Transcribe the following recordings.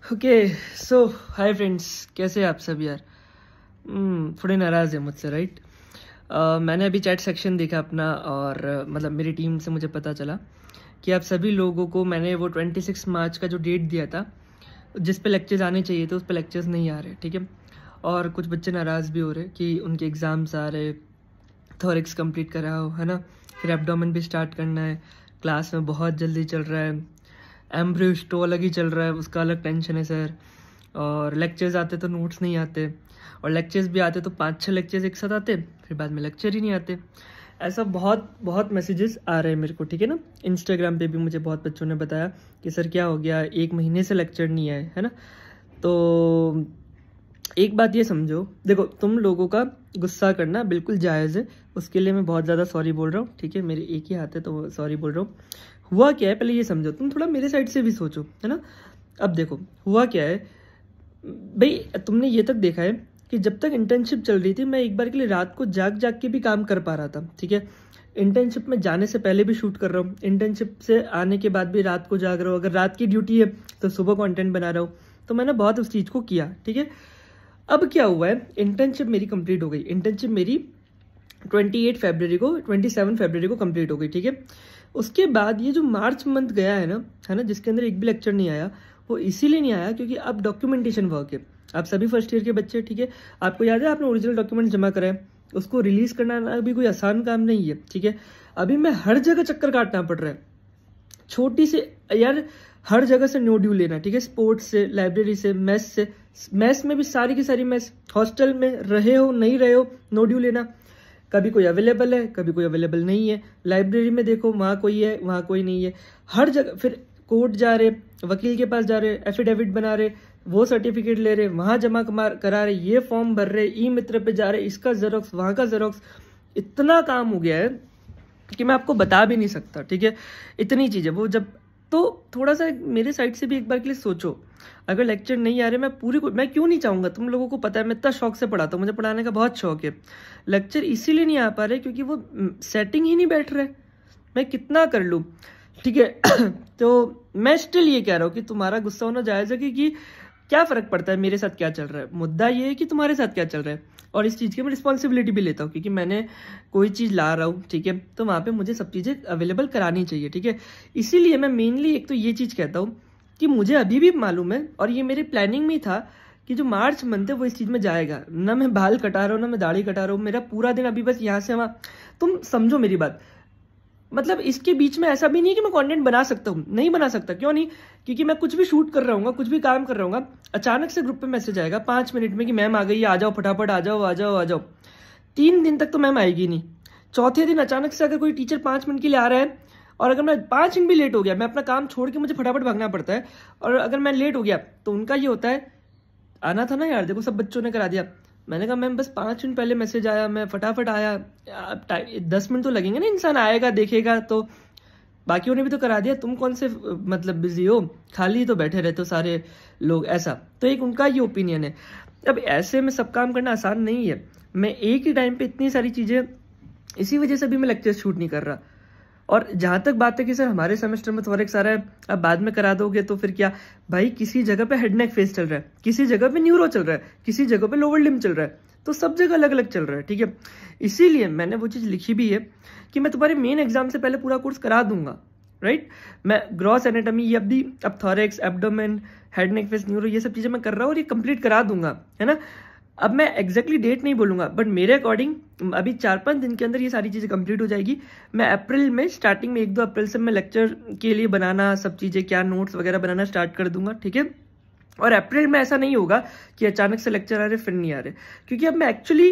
Okay so hi friends, कैसे हैं आप सब यार। थोड़े नाराज़ हैं मुझसे, राइट। मैंने अभी चैट सेक्शन देखा अपना और मतलब मेरी टीम से मुझे पता चला कि आप सभी लोगों को मैंने वो 26 मार्च का जो डेट दिया था जिस पे लेक्चर्स आने चाहिए थे उस पे लेक्चर्स नहीं आ रहे, ठीक है। और कुछ बच्चे नाराज़ भी हो रहे कि उनके एग्ज़ाम्स आ रहे, थोरिक्स कंप्लीट कराओ, है ना। फिर एब्डोमेन भी स्टार्ट करना है, क्लास में बहुत जल्दी चल रहा है। एम्ब्रियो तो अलग ही चल रहा है, उसका अलग टेंशन है सर। और लेक्चर्स आते तो नोट्स नहीं आते, और लेक्चर्स भी आते तो 5-6 लेक्चर्स एक साथ आते, फिर बाद में लेक्चर ही नहीं आते। ऐसा बहुत बहुत मैसेजेस आ रहे हैं मेरे को, ठीक है ना। इंस्टाग्राम पे भी मुझे बहुत बच्चों ने बताया कि सर क्या हो गया, 1 महीने से लेक्चर नहीं आए, है ना। तो एक बात ये समझो, देखो तुम लोगों का गुस्सा करना बिल्कुल जायज़ है, उसके लिए मैं बहुत ज़्यादा सॉरी बोल रहा हूँ, ठीक है। मेरे एक ही हाथ है तो सॉरी बोल रहा हूँ। हुआ क्या है पहले ये समझो, तुम थोड़ा मेरे साइड से भी सोचो, है ना। अब देखो हुआ क्या है भाई, तुमने ये तक देखा है कि जब तक इंटर्नशिप चल रही थी मैं एक बार के लिए रात को जाग जाग के भी काम कर पा रहा था, ठीक है। इंटर्नशिप में जाने से पहले भी शूट कर रहा हूँ, इंटर्नशिप से आने के बाद भी रात को जाग रहा हूँ, अगर रात की ड्यूटी है तो सुबह कंटेंट बना रहा हूँ। तो मैंने बहुत उस चीज़ को किया, ठीक है। अब क्या हुआ है, इंटर्नशिप मेरी कंप्लीट हो गई। इंटर्नशिप मेरी 27 फरवरी को कंप्लीट हो गई, ठीक है। उसके बाद ये जो मार्च मंथ गया है ना, जिसके अंदर एक भी लेक्चर नहीं आया, वो इसीलिए नहीं आया क्योंकि अब डॉक्यूमेंटेशन वर्क है। आप सभी फर्स्ट ईयर के बच्चे, ठीक है, आपको याद है आपने ओरिजिनल डॉक्यूमेंट जमा कराए, उसको रिलीज करना अभी कोई आसान काम नहीं है, ठीक है। अभी मैं हर जगह चक्कर काटना पड़ रहा है, छोटी से यार, हर जगह से नो ड्यू लेना, ठीक है। स्पोर्ट्स से, लाइब्रेरी से, मैस में भी सारी की सारी मैस, हॉस्टल में रहे हो नहीं रहे हो नो ड्यू लेना। कभी कोई अवेलेबल है, कभी कोई अवेलेबल नहीं है। लाइब्रेरी में देखो वहाँ कोई है, वहाँ कोई नहीं है, हर जगह। फिर कोर्ट जा रहे, वकील के पास जा रहे, एफिडेविट बना रहे, वो सर्टिफिकेट ले रहे, वहाँ जमा करा रहे, ये फॉर्म भर रहे, ई मित्र पे जा रहे, इसका जेरोक्स, वहाँ का जेरोक्स। इतना काम हो गया है कि मैं आपको बता भी नहीं सकता, ठीक है। इतनी चीज़ें वो जब, तो थोड़ा सा मेरे साइड से भी एक बार के लिए सोचो, अगर लेक्चर नहीं आ रहे, मैं क्यों नहीं चाहूँगा, तुम लोगों को पता है मैं इतना शौक से पढ़ाता हूँ, मुझे पढ़ाने का बहुत शौक है। लेक्चर इसीलिए नहीं आ पा रहे क्योंकि वो सेटिंग ही नहीं बैठ रहे, मैं कितना कर लूँ, ठीक है। तो मैं स्टिल ये कह रहा हूँ कि तुम्हारा गुस्सा होना जायज़ है कि क्या फ़र्क पड़ता है मेरे साथ क्या चल रहा है, मुद्दा ये है कि तुम्हारे साथ क्या चल रहा है। और इस चीज़ की मैं रिस्पॉन्सिबिलिटी भी लेता हूँ क्योंकि मैंने कोई चीज़ ला रहा हूँ, ठीक है, तो वहाँ पे मुझे सब चीज़ें अवेलेबल करानी चाहिए, ठीक है। इसीलिए मैं मेनली एक तो ये चीज़ कहता हूँ कि मुझे अभी भी मालूम है और ये मेरे प्लानिंग में था कि जो मार्च मंथ है वो इस चीज़ में जाएगा। ना मैं बाल कटा रहा हूँ, ना मैं दाढ़ी कटा रहा हूँ, मेरा पूरा दिन अभी बस यहाँ से वहाँ। तुम समझो मेरी बात, मतलब इसके बीच में ऐसा भी नहीं कि मैं कंटेंट बना सकता हूँ, नहीं बना सकता, क्यों नहीं, क्योंकि मैं कुछ भी शूट कर रहा हूँ, कुछ भी काम कर रहा हूँ, अचानक से ग्रुप पे मैसेज आएगा 5 मिनट में कि मैम आ गई, आ जाओ फटाफट, आ जाओ आ जाओ आ जाओ। 3 दिन तक तो मैम आएगी नहीं, चौथे दिन अचानक से अगर कोई टीचर 5 मिनट के लिए आ रहा है, और अगर मैं 5 मिनट भी लेट हो गया, मैं अपना काम छोड़ के मुझे फटाफट भागना पड़ता है, और अगर मैं लेट हो गया तो उनका ये होता है, आना था ना यार, देखो सब बच्चों ने करा दिया। मैंने कहा मैम बस 5 मिनट पहले मैसेज आया, मैं फटाफट आया। अब 10 मिनट तो लगेंगे ना, इंसान आएगा देखेगा तो, बाकियों ने भी तो करा दिया, तुम कौन से मतलब बिजी हो, खाली तो बैठे रहते हो सारे लोग, ऐसा। तो एक उनका ये ओपिनियन है। अब ऐसे में सब काम करना आसान नहीं है, मैं एक ही टाइम पे इतनी सारी चीज़ें, इसी वजह से भी मैं लेक्चर शूट नहीं कर रहा। और जहाँ तक बात है कि सर हमारे सेमेस्टर में थोड़ा सारा है, अब बाद में करा दोगे तो फिर क्या, भाई किसी जगह पे हेड नेक फेस चल रहा है, किसी जगह पे न्यूरो चल रहा है, किसी जगह पे लोअर लिम्ब चल रहा है, तो सब जगह अलग अलग चल रहा है, ठीक है। इसीलिए मैंने वो चीज़ लिखी भी है कि मैं तुम्हारे मेन एग्जाम से पहले पूरा कोर्स करा दूंगा, राइट। मैं ग्रॉस एनाटॉमी, ये अब thorax, abdomen, head neck face, neuro, ये सब चीज़ें मैं कर रहा हूँ और ये कंप्लीट करा दूंगा, है ना। अब मैं एग्जैक्टली डेट नहीं बोलूंगा, बट मेरे अकॉर्डिंग अभी 4-5 दिन के अंदर ये सारी चीज़ें कंप्लीट हो जाएगी। मैं अप्रैल में, स्टार्टिंग में 1-2 अप्रैल से मैं लेक्चर के लिए बनाना, सब चीज़ें क्या नोट्स वगैरह बनाना स्टार्ट कर दूंगा, ठीक है। और अप्रैल में ऐसा नहीं होगा कि अचानक से लेक्चर आ रहे फिर नहीं आ रहे, क्योंकि अब मैं एक्चुअली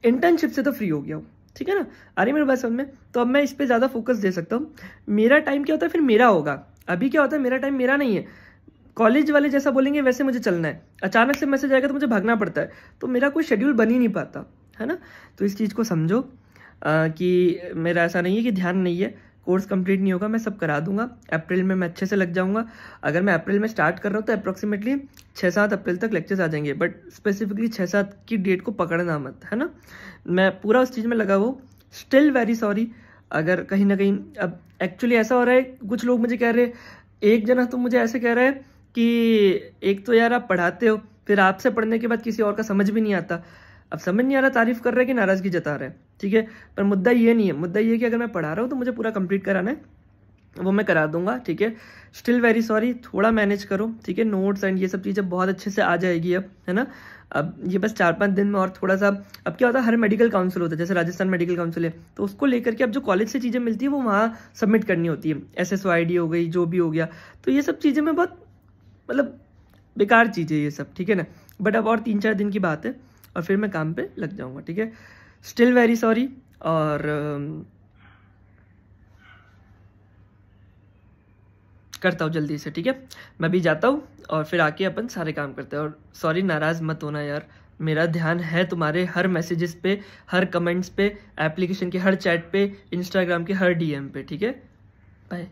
इंटर्नशिप से तो फ्री हो गया हूँ, ठीक है ना। आ रही मेरी बात समझ में, तो अब मैं इस पर ज़्यादा फोकस दे सकता हूँ। मेरा टाइम क्या होता है फिर मेरा होगा, अभी क्या होता है मेरा टाइम मेरा नहीं है, कॉलेज वाले जैसा बोलेंगे वैसे मुझे चलना है, अचानक से मैसेज आएगा तो मुझे भागना पड़ता है, तो मेरा कोई शेड्यूल बन ही नहीं पाता, है ना। तो इस चीज़ को समझो कि मेरा ऐसा नहीं है कि ध्यान नहीं है, कोर्स कंप्लीट नहीं होगा, मैं सब करा दूंगा। अप्रैल में मैं अच्छे से लग जाऊंगा। अगर मैं अप्रैल में स्टार्ट कर रहा हूँ तो अप्रॉक्सीमेटली 6-7 अप्रैल तक लेक्चर्स आ जाएंगे, बट स्पेसिफिकली 6-7 की डेट को पकड़ना मत, है ना। मैं पूरा उस चीज़ में लगा हुआ, स्टिल वेरी सॉरी अगर कहीं ना कहीं। अब एक्चुअली ऐसा हो रहा है, कुछ लोग मुझे कह रहे, एक जना तो मुझे ऐसे कह रहा है कि एक तो यार आप पढ़ाते हो, फिर आपसे पढ़ने के बाद किसी और का समझ भी नहीं आता। अब समझ नहीं आ रहा, तारीफ कर रहे हैं कि नाराज़गी जता रहे हैं, ठीक है। पर मुद्दा ये नहीं है, मुद्दा ये है कि अगर मैं पढ़ा रहा हूँ तो मुझे पूरा कंप्लीट कराना है, वो मैं करा दूंगा, ठीक है। स्टिल वेरी सॉरी, थोड़ा मैनेज करो, ठीक है। नोट्स एंड ये सब चीज़ें बहुत अच्छे से आ जाएगी अब, है ना। अब ये बस 4-5 दिन में और थोड़ा सा। अब क्या होता है, हर मेडिकल काउंसिल होता है, जैसे राजस्थान मेडिकल काउंसिल है, तो उसको लेकर के अब जो कॉलेज से चीज़ें मिलती है वो वहाँ सबमिट करनी होती है। SSO ID हो गई, जो भी हो गया, तो ये सब चीज़ें में बहुत मतलब बेकार चीज़ है ये सब, ठीक है ना। बट अब और 3-4 दिन की बात है और फिर मैं काम पे लग जाऊँगा, ठीक है। स्टिल वेरी सॉरी, और करता हूँ जल्दी से, ठीक है। मैं भी जाता हूँ और फिर आके अपन सारे काम करते हैं। और सॉरी, नाराज़ मत होना यार, मेरा ध्यान है तुम्हारे हर मैसेजेस पे, हर कमेंट्स पे, एप्लीकेशन के हर चैट पे, इंस्टाग्राम के हर DM पे, ठीक है। बाय।